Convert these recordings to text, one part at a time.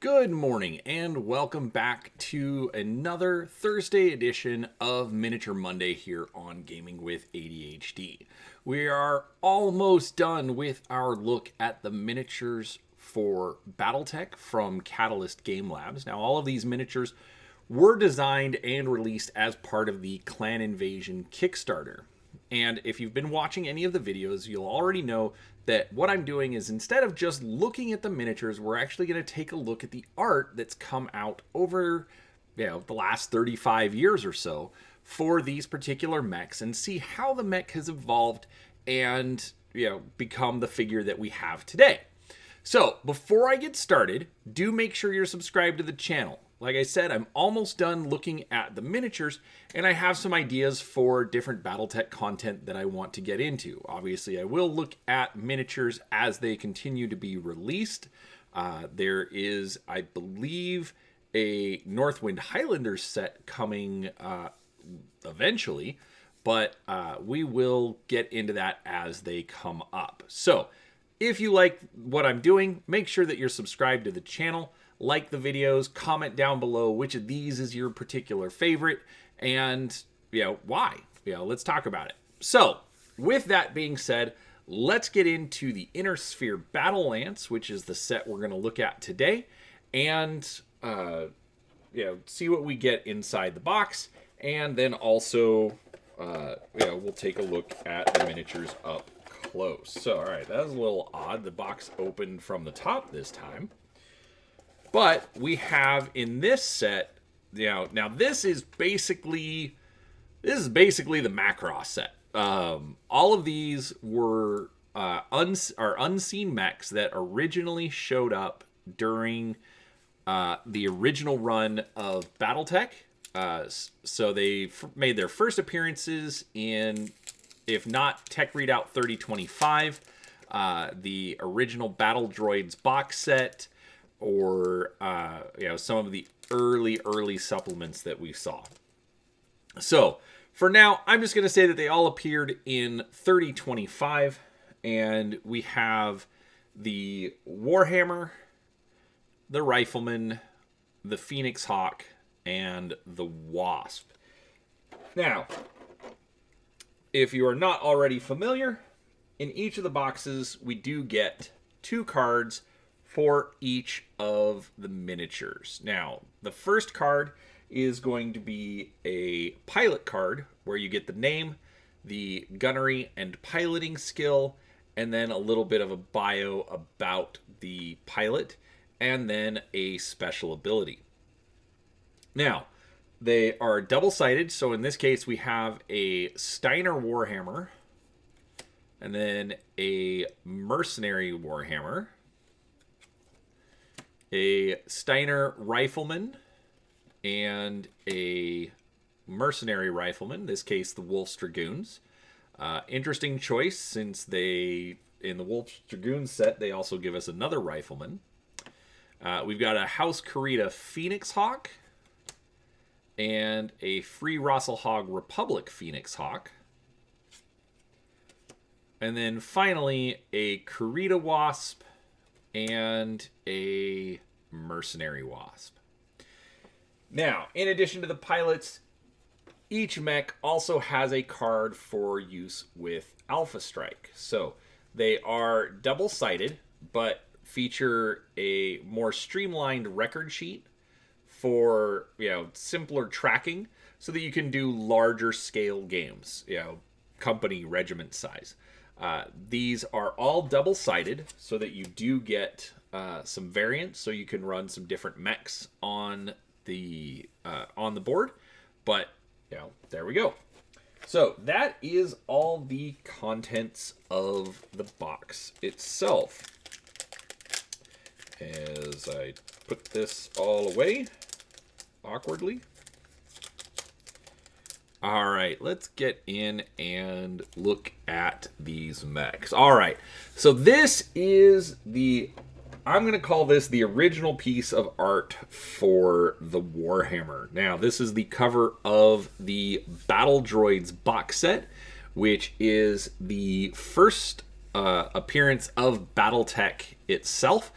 Good morning and welcome back to another Thursday edition of Miniature Monday here on Gaming with ADHD. We are almost done with our look at the miniatures for Battletech from Catalyst Game Labs. Now, all of these miniatures were designed and released as part of the Clan Invasion Kickstarter. And if you've been watching any of the videos, you'll already know that what I'm doing is instead of just looking at the miniatures, we're actually going to take a look at the art that's come out over the last 35 years or so for these particular mechs and see how the mech has evolved and become the figure that we have today. So before I get started, do make sure you're subscribed to the channel. Like I said, I'm almost done looking at the miniatures, and I have some ideas for different Battletech content that I want to get into. Obviously, I will look at miniatures as they continue to be released. There is, I believe, a Northwind Highlanders set coming eventually, but we will get into that as they come up. So, if you like what I'm doing, make sure that you're subscribed to the channel. Like the videos, comment down below which of these is your particular favorite, and why. Let's talk about it. So, with that being said, let's get into the Inner Sphere Battle Lance, which is the set we're going to look at today, and see what we get inside the box, and then also we'll take a look at the miniatures up close. So, all right, that was a little odd. The box opened from the top this time. But we have in this set, now this is basically the Macross set. All of these were unseen mechs that originally showed up during the original run of Battletech. So they made their first appearances in, if not Tech Readout 3025, the original Battle Droids box set, or some of the early supplements that we saw. So for now, I'm just going to say that they all appeared in 3025, and we have the Warhammer, the Rifleman, the Phoenix Hawk, and the Wasp. Now, if you are not already familiar, in each of the boxes we do get 2 cards for each of the miniatures. Now, the first card is going to be a pilot card where you get the name, the gunnery and piloting skill, and then a little bit of a bio about the pilot, and then a special ability. Now, they are double-sided, so in this case we have a Steiner Warhammer, and then a Mercenary Warhammer, a Steiner Rifleman, and a Mercenary Rifleman, in this case the Wolf's Dragoons. Interesting choice, since in the Wolf's Dragoons set, they also give us another Rifleman. We've got a House Karita Phoenix Hawk, and a Free Rosselhog Republic Phoenix Hawk. And then finally, a Karita Wasp, and a Mercenary Wasp. Now, in addition to the pilots, each mech also has a card for use with Alpha Strike. So they are double-sided, but feature a more streamlined record sheet for simpler tracking, so that you can do larger scale games, company regiment size. These are all double-sided, so that you do get some variance, so you can run some different mechs on the board. But there we go. So that is all the contents of the box itself. As I put this all away awkwardly. All right, let's get in and look at these mechs. All right, so this is I'm going to call this the original piece of art for the Warhammer. Now, this is the cover of the Battle Droids box set, which is the first appearance of Battletech itself.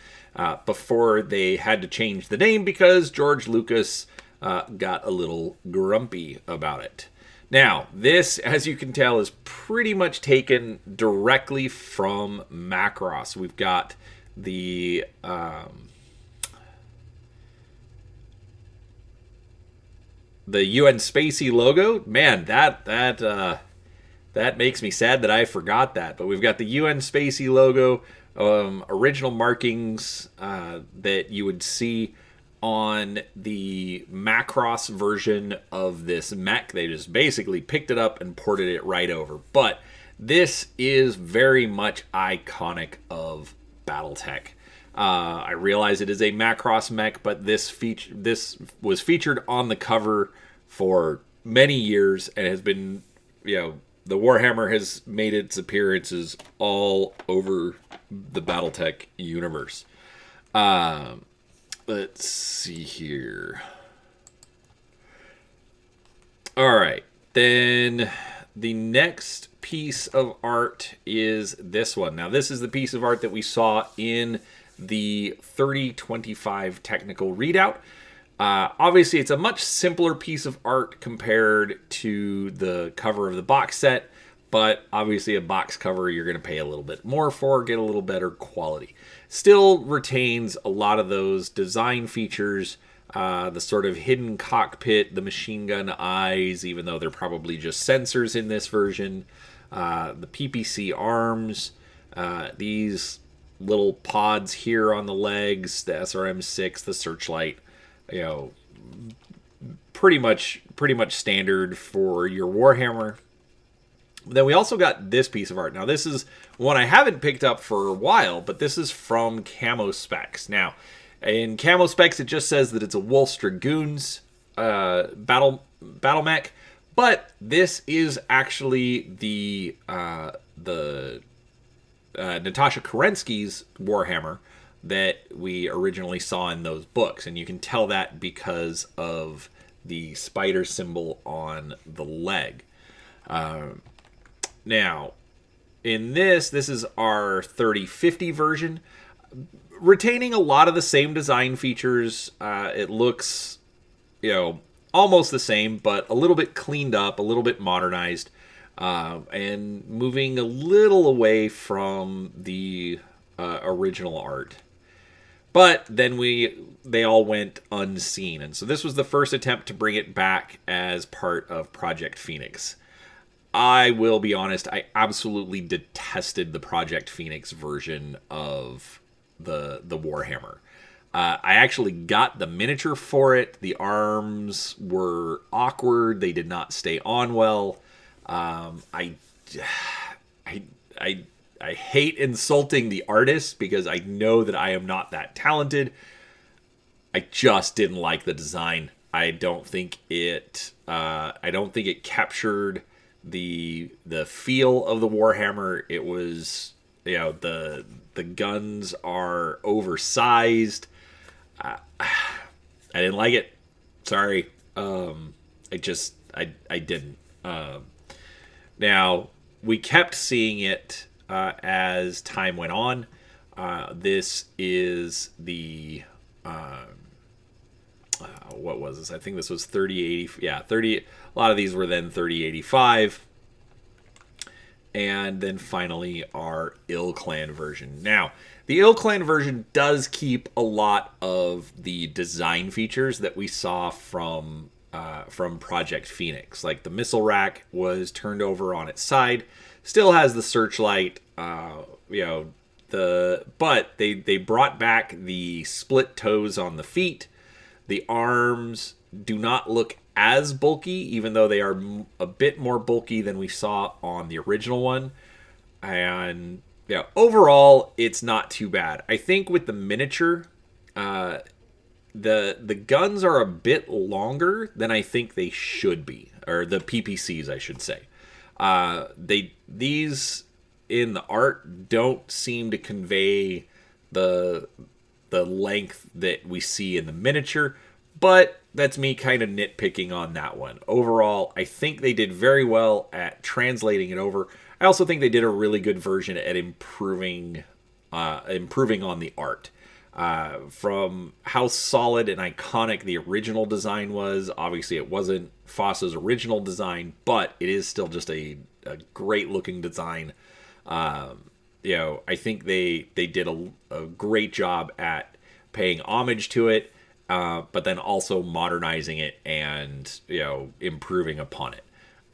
before they had to change the name because George Lucas got a little grumpy about it. Now, this, as you can tell, is pretty much taken directly from Macross. We've got the UN Spacey logo. Man, that makes me sad that I forgot that. But we've got the UN Spacey logo, original markings that you would see on the Macross version of this mech. They just basically picked it up and ported it right over. But this is very much iconic of Battletech. I realize it is a Macross mech, but this was featured on the cover for many years and has been, the Warhammer has made its appearances all over the Battletech universe. Let's see here. All right, then the next piece of art is this one. Now, this is the piece of art that we saw in the 3025 technical readout. Obviously, it's a much simpler piece of art compared to the cover of the box set, but obviously a box cover you're going to pay a little bit more for, get a little better quality. Still retains a lot of those design features, the sort of hidden cockpit, the machine gun eyes, even though they're probably just sensors in this version, the PPC arms, these little pods here on the legs, the SRM-6, the searchlight, pretty much standard for your Warhammer. Then we also got this piece of art. Now, this is one I haven't picked up for a while, but this is from Camo Specs. Now, in Camo Specs, it just says that it's a Wolf's Dragoons battle mech, but this is actually the Natasha Kerensky's Warhammer that we originally saw in those books, and you can tell that because of the spider symbol on the leg. Now, in this is our 3050 version, retaining a lot of the same design features. It looks, almost the same, but a little bit cleaned up, a little bit modernized, and moving a little away from the original art. But then they all went unseen, and so this was the first attempt to bring it back as part of Project Phoenix. I will be honest, I absolutely detested the Project Phoenix version of the Warhammer. I actually got the miniature for it. The arms were awkward. They did not stay on well. I hate insulting the artist because I know that I am not that talented. I just didn't like the design. I don't think it captured the feel of the Warhammer. It was, the guns are oversized. I didn't like it. Sorry. I didn't. Now, we kept seeing it as time went on. This is the what was this? I think this was 3080. Yeah, 30. A lot of these were then 3085. And then finally our Ill-Clan version. Now, the Ill-Clan version does keep a lot of the design features that we saw from Project Phoenix. Like the missile rack was turned over on its side. Still has the searchlight, but they brought back the split toes on the feet. The arms do not look as bulky, even though they are a bit more bulky than we saw on the original one. And overall, it's not too bad. I think with the miniature, the guns are a bit longer than I think they should be, or the PPCs, I should say. These in the art don't seem to convey the length that we see in the miniature, but that's me kind of nitpicking on that one. Overall, I think they did very well at translating it over. I also think they did a really good version at improving on the art. From how solid and iconic the original design was. Obviously, it wasn't Foss's original design, but it is still just a great looking design. I think they did a great job at paying homage to it, but then also modernizing it and improving upon it.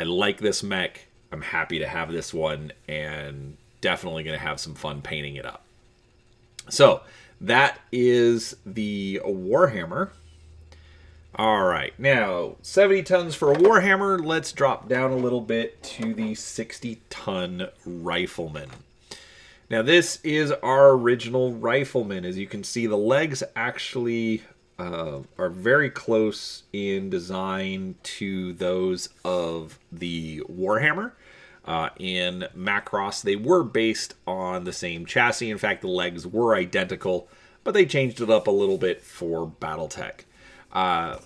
I like this mech. I'm happy to have this one, and definitely going to have some fun painting it up. So that is the Warhammer. All right, now 70 tons for a Warhammer. Let's drop down a little bit to the 60-ton Rifleman. Now this is our original Rifleman. As you can see, the legs actually are very close in design to those of the Warhammer. In Macross, they were based on the same chassis. In fact, the legs were identical, but they changed it up a little bit for Battletech.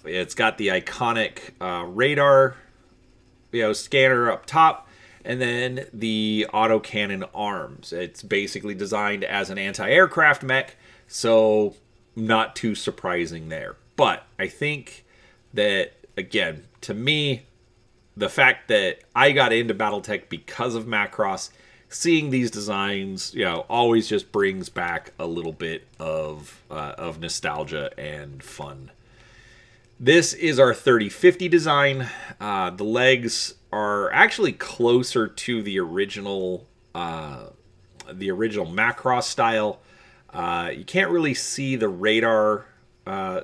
It's got the iconic radar, scanner up top, and then the autocannon arms. It's basically designed as an anti-aircraft mech, so not too surprising there. But I think that, again, to me, the fact that I got into Battletech because of Macross, seeing these designs, always just brings back a little bit of nostalgia and fun. This is our 3050 design. The legs are actually closer to the original Macross style. You can't really see the radar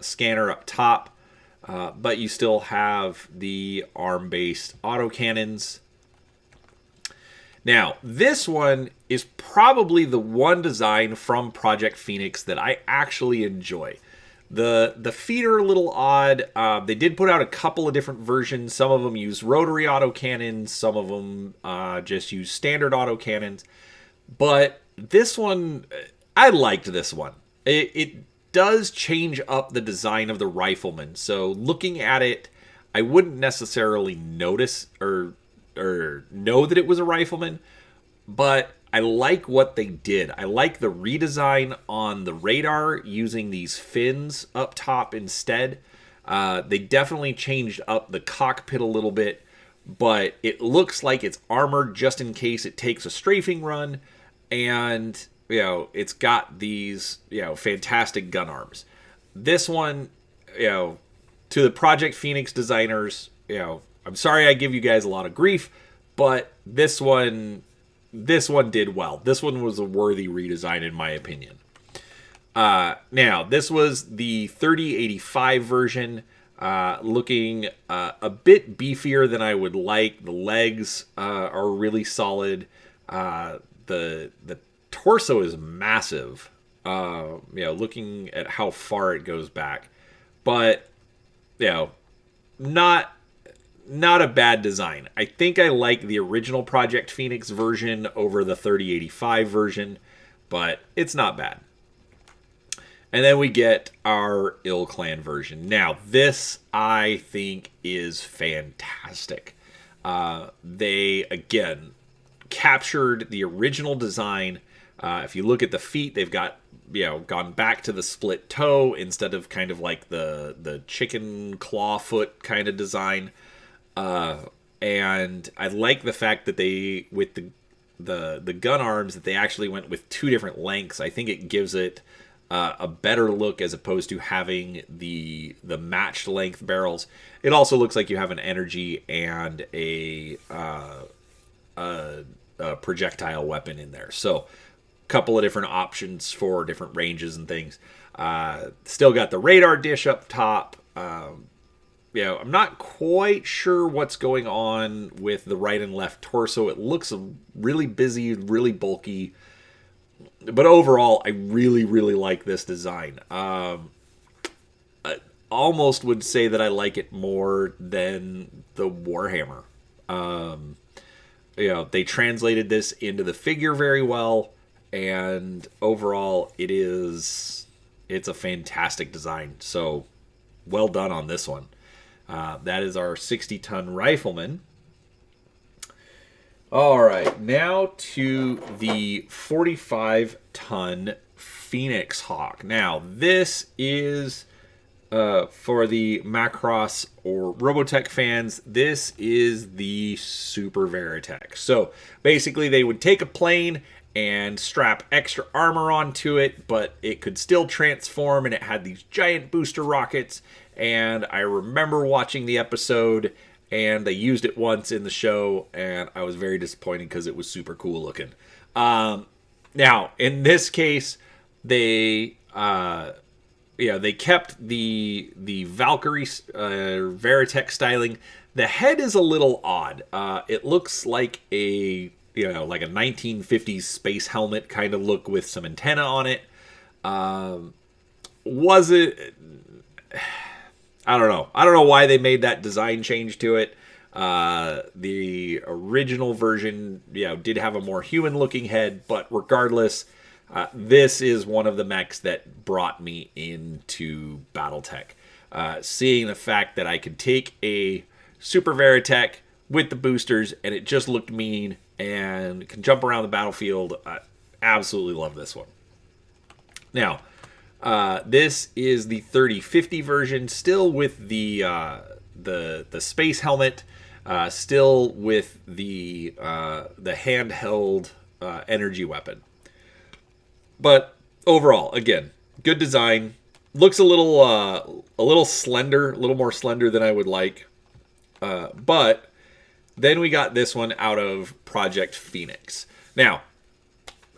scanner up top. But you still have the arm-based autocannons. Now, this one is probably the one design from Project Phoenix that I actually enjoy. The feet are a little odd. They did put out a couple of different versions. Some of them use rotary autocannons. Some of them just use standard autocannons. But this one, I liked this one. It does change up the design of the Rifleman. So looking at it, I wouldn't necessarily notice or know that it was a Rifleman, but I like what they did. I like the redesign on the radar using these fins up top instead. They definitely changed up the cockpit a little bit, but it looks like it's armored just in case it takes a strafing run, and it's got these, fantastic gun arms. This one, to the Project Phoenix designers, I'm sorry I give you guys a lot of grief, but this one did well. This one was a worthy redesign in my opinion. Now, this was the 3085 version, looking a bit beefier than I would like. The legs are really solid. The torso is massive, looking at how far it goes back, but not a bad design. I think I like the original Project Phoenix version over the 3085 version, but it's not bad. And then we get our Ill Clan version. Now, this I think is fantastic. They again captured the original design. If you look at the feet, they've got gone back to the split toe instead of kind of like the chicken claw foot kind of design. And I like the fact that they, with the gun arms, that they actually went with two different lengths. I think it gives it a better look as opposed to having the matched length barrels. It also looks like you have an energy and a projectile weapon in there. So couple of different options for different ranges and things. Still got the radar dish up top. I'm not quite sure what's going on with the right and left torso. It looks really busy, really bulky. But overall, I really, really like this design. I almost would say that I like it more than the Warhammer. They translated this into the figure very well. And overall, it's a fantastic design. So, well done on this one. That is our 60-ton Rifleman. All right, now to the 45-ton Phoenix Hawk. Now, this is for the Macross or Robotech fans, this is the Super Veritech. So basically, they would take a plane and strap extra armor onto it, but it could still transform, and it had these giant booster rockets. And I remember watching the episode, and they used it once in the show, and I was very disappointed because it was super cool looking. Now, in this case, they they kept the Valkyrie Veritech styling. The head is a little odd. It looks like a 1950s space helmet kind of look with some antenna on it. Was it? I don't know. I don't know why they made that design change to it. The original version, did have a more human-looking head, but regardless, this is one of the mechs that brought me into Battletech. Seeing the fact that I could take a Super Veritech with the boosters, and it just looked mean, and can jump around the battlefield. I absolutely love this one. Now, this is the 3050 version, still with the space helmet, still with the handheld energy weapon. But overall, again, good design. Looks a little slender, a little more slender than I would like. But then we got this one out of Project Phoenix. Now,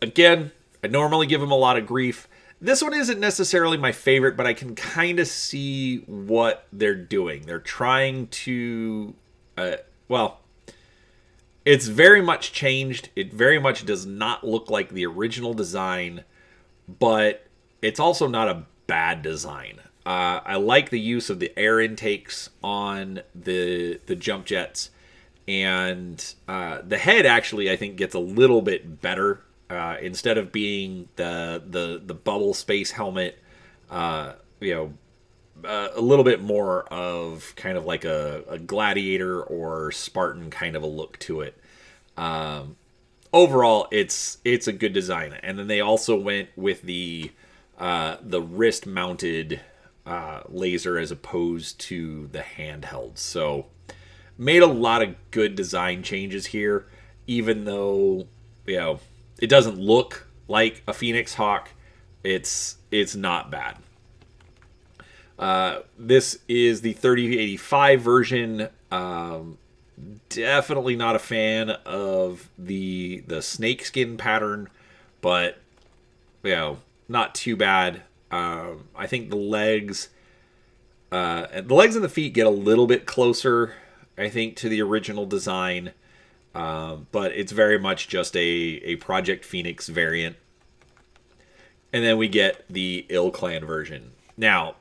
again, I normally give them a lot of grief. This one isn't necessarily my favorite, but I can kind of see what they're doing. They're trying to, it's very much changed. It very much does not look like the original design, but it's also not a bad design. I like the use of the air intakes on the jump jets, and the head actually I think gets a little bit better. Instead of being the bubble space helmet, a little bit more of kind of like a gladiator or Spartan kind of a look to it. Overall, it's a good design, and then they also went with the wrist mounted laser as opposed to the handheld. So made a lot of good design changes here, even though it doesn't look like a Phoenix Hawk. It's not bad. This is the 3085 version. Definitely not a fan of the snakeskin pattern, but not too bad. I think the legs and the feet get a little bit closer, I think, to the original design. But it's very much just a Project Phoenix variant. And then we get the Ill Clan version. Now,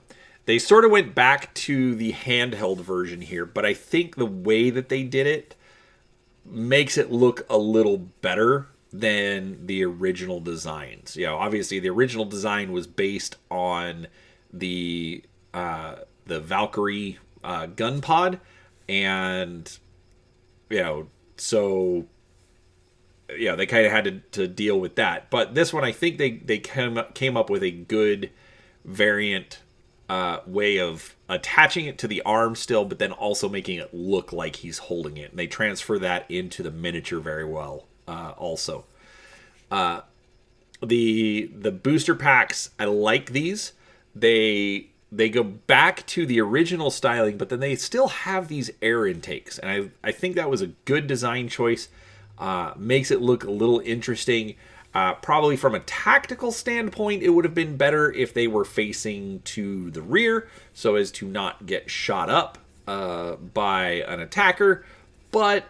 they sort of went back to the handheld version here, but I think the way that they did it makes it look a little better than the original designs. Obviously the original design was based on the Valkyrie gun pod, and so they kind of had to deal with that. But this one, I think they came up with a good variant way of attaching it to the arm still, but then also making it look like he's holding it. And they transfer that into the miniature very well. Also, the booster packs, I like these. They go back to the original styling, but then they still have these air intakes, and I think that was a good design choice. Makes it look a little interesting. Probably from a tactical standpoint, it would have been better if they were facing to the rear, so as to not get shot up by an attacker. But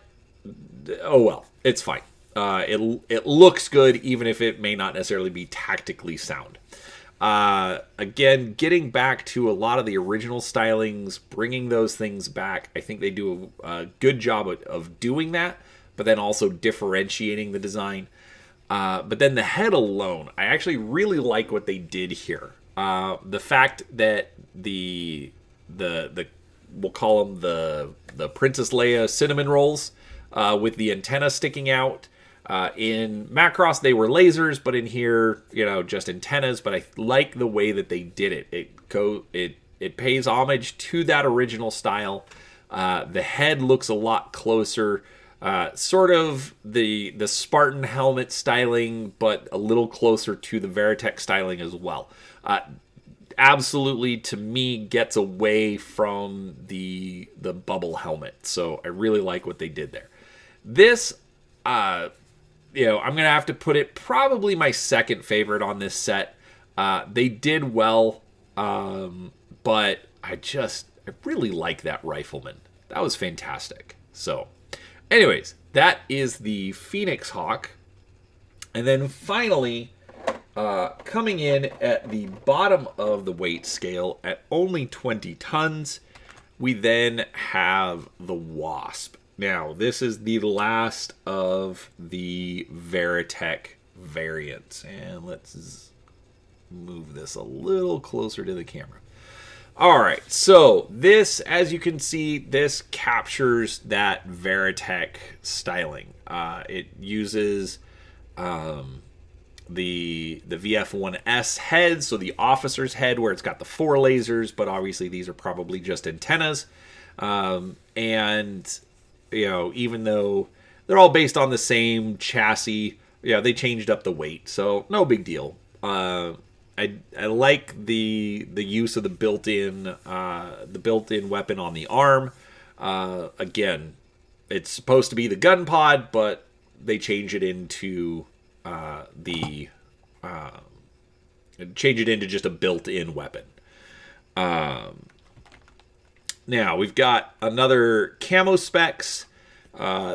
oh well, it's fine. It looks good, even if it may not necessarily be tactically sound. Again, getting back to a lot of the original stylings, bringing those things back, I think they do a good job of doing that, but then also differentiating the design. But then the head alone, I actually really like what they did here. The fact that the we'll call them the Princess Leia cinnamon rolls with the antenna sticking out. In Macross, they were lasers, but in here, just antennas. But I like the way that they did it. It pays homage to that original style. The head looks a lot closer, sort of the Spartan helmet styling, but a little closer to the Battletech styling as well. Absolutely, to me, gets away from the bubble helmet. So I really like what they did there. This, I'm going to have to put it probably my second favorite on this set. They did well, but I really like that rifleman. That was fantastic. So, anyways, that is the Phoenix Hawk. And then finally, coming in at the bottom of the weight scale at only 20 tons, we then have the Wasp. Now, this is the last of the Battletech variants. And let's move this a little closer to the camera. All right, so this, as you can see, this captures that Battletech styling. It uses the VF-1S head, so the officer's head where it's got the 4 lasers, but obviously these are probably just antennas. And, even though they're all based on the same chassis, they changed up the weight, so no big deal. I like the use of the built-in weapon on the arm. Again, it's supposed to be the gun pod, but they change it into just a built-in weapon. Now we've got another Camo Specs.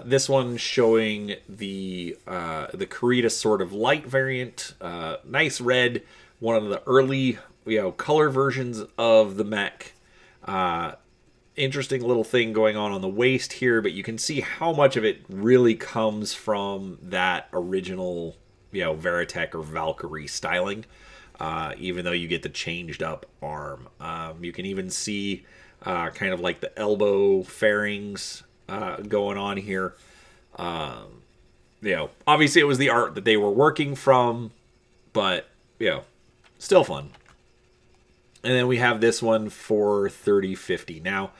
This one showing the Carita sort of light variant. Nice red. One of the early, color versions of the mech. Interesting little thing going on the waist here, but you can see how much of it really comes from that original, Battletech or Valkyrie styling. Even though you get the changed up arm. You can even see kind of like the elbow fairings going on here. Obviously it was the art that they were working from, but, still fun. And then we have this one for $30.50. Now,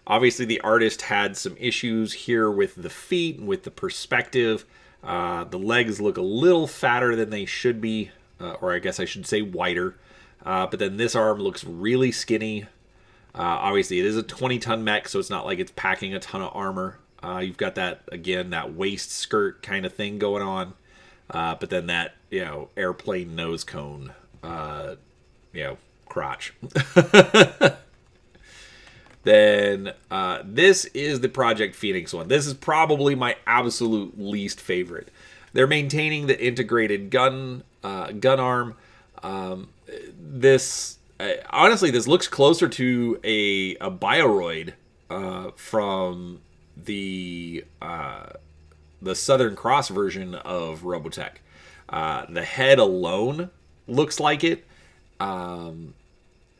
obviously the artist had some issues here with the feet and with the perspective. The legs look a little fatter than they should be, or I guess I should say wider. But then this arm looks really skinny. Obviously it is a 20-ton mech, so it's not like it's packing a ton of armor. You've got that, again, that waist skirt kind of thing going on. But then that, airplane nose cone, crotch. Then this is the Project Phoenix one. This is probably my absolute least favorite. They're maintaining the integrated gun arm. This honestly, this looks closer to a Bioroid from the Southern Cross version of Robotech. The head alone looks like it.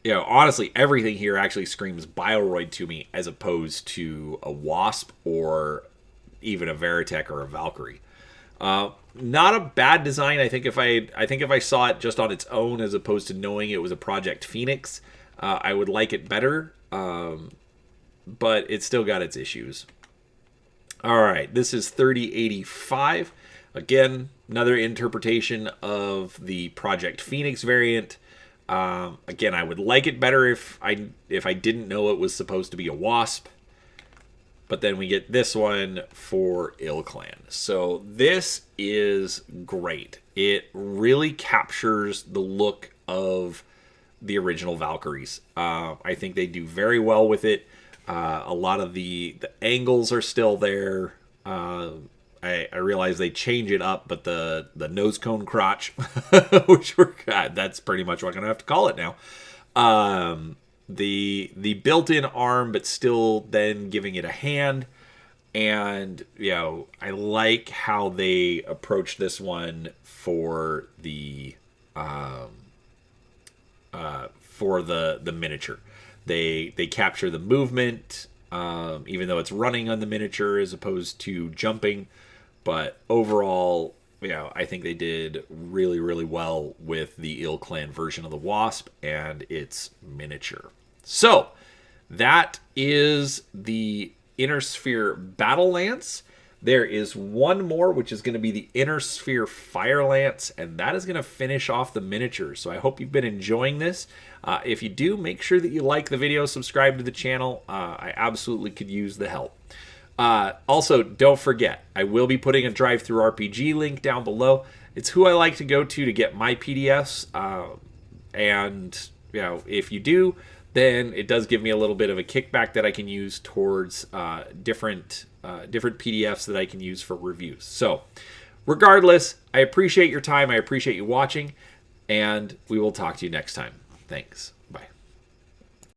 Honestly, everything here actually screams Bioroid to me as opposed to a Wasp or even a Battletech or a Valkyrie. Not a bad design. I think if I saw it just on its own as opposed to knowing it was a Project Phoenix, I would like it better. But it's still got its issues. All right, this is $30.85. Again, another interpretation of the Project Phoenix variant. Again, I would like it better if I didn't know it was supposed to be a Wasp. But then we get this one for Clan. So this is great. It really captures the look of the original Valkyries. I think they do very well with it. A lot of the angles are still there. I realize they change it up, but the nose cone crotch, which that's pretty much what I'm gonna have to call it now. The built-in arm, but still then giving it a hand, and I like how they approach this one for the miniature. They capture the movement, even though it's running on the miniature as opposed to jumping. But overall, I think they did really, really well with the Ill Clan version of the Wasp and its miniature. So that is the Inner Sphere Battle Lance. There is one more, which is going to be the Inner Sphere Fire Lance, and that is going to finish off the miniatures. So I hope you've been enjoying this. If you do, make sure that you like the video, subscribe to the channel. I absolutely could use the help. Also, don't forget, I will be putting a Drive-Thru RPG link down below. It's who I like to go to get my PDFs, and if you do, then it does give me a little bit of a kickback that I can use towards different PDFs that I can use for reviews. So, regardless, I appreciate your time. I appreciate you watching, and we will talk to you next time. Thanks.